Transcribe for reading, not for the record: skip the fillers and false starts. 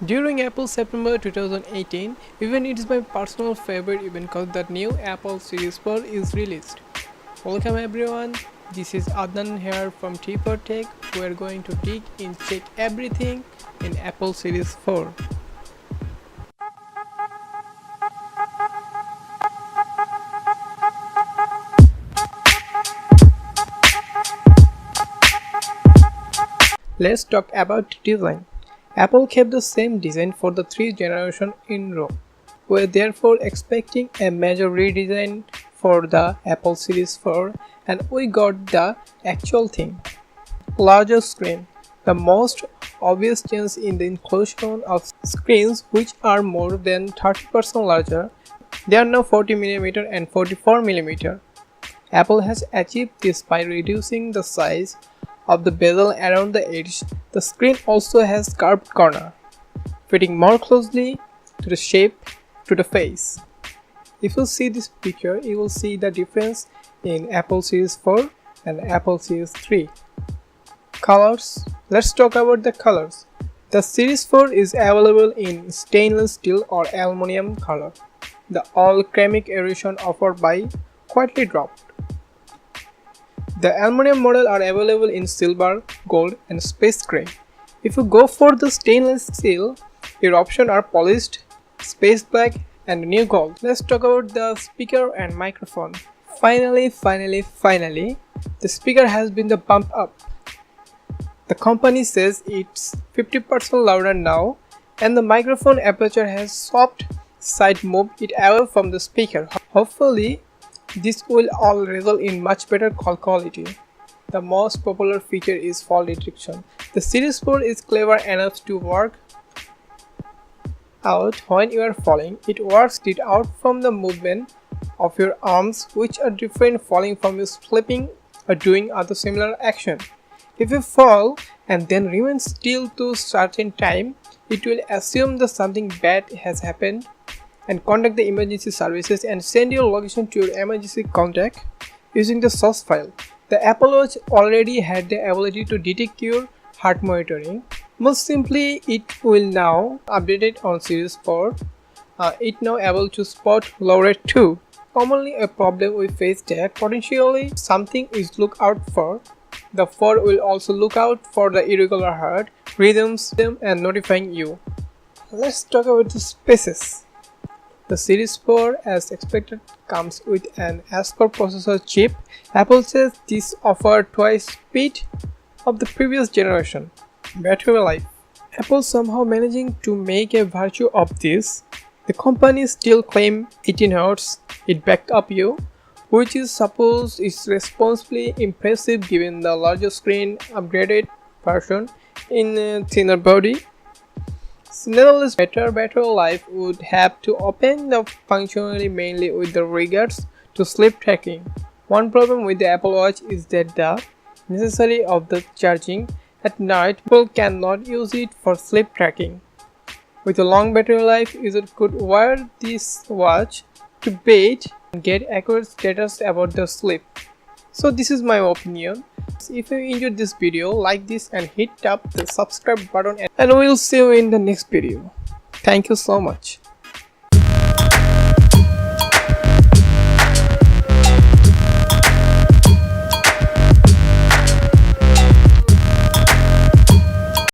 During Apple September 2018, even it is my personal favorite event because the new Apple Series 4 is released. Welcome everyone, this is Adnan here from T4 Tech. We are going to dig in, check everything in Apple Series 4. Let's talk about design. Apple kept the same design for the 3 generations in row. We're therefore expecting a major redesign for the Apple Series 4 and we got the actual thing. Larger screen. The most obvious change in the inclusion of screens which are more than 30% larger. They are now 40mm and 44mm. Apple has achieved this by reducing the size of the bezel around the edge. The screen also has curved corner, fitting more closely to the shape to the face. If you see this picture, you will see the difference in Apple Series 4 and Apple Series 3. Colors. Let's talk about the colors. The Series 4 is available in stainless steel or aluminum color. The all ceramic edition offered by quietly dropped. The aluminum model are available in silver, gold and space gray. If you go for the stainless steel, your options are polished, space black and new gold. Let's talk about the speaker and microphone. Finally, the speaker has been bumped up. The company says it's 50% louder now and the microphone aperture has soft side moved it away from the speaker. Hopefully, this will all result in much better call quality. The most popular feature is fall detection. The Series 4 is clever enough to work out when you are falling. It works it out from the movement of your arms, which are different falling from you flipping or doing other similar action. If you fall and then remain still to a certain time, it will assume that something bad has happened and contact the emergency services and send your location to your emergency contact using the source file. The Apple Watch already had the ability to detect your heart monitoring. Most simply, it will now updated on Series 4. It now able to spot low rate too. Commonly a problem we face that potentially something is look out for. The 4 will also look out for the irregular heart rhythms and notifying you. Let's talk about the spaces. The Series 4 as expected comes with an ASCORE processor chip. Apple says this offers twice speed of the previous generation. Battery life. Apple somehow managing to make a virtue of this. The company still claim 18 hours it backed up you, which is supposed is responsibly impressive given the larger screen upgraded version in a thinner body. Nevertheless, better battery life would have to open the functionality mainly with the regards to sleep tracking. One problem with the Apple Watch is that the necessity of the charging at night, people cannot use it for sleep tracking. With a long battery life, users could wear this watch to bed and get accurate status about the sleep. So this is my opinion. If you enjoyed this video, like this and hit up the subscribe button and we'll see you in the next video. Thank you so much.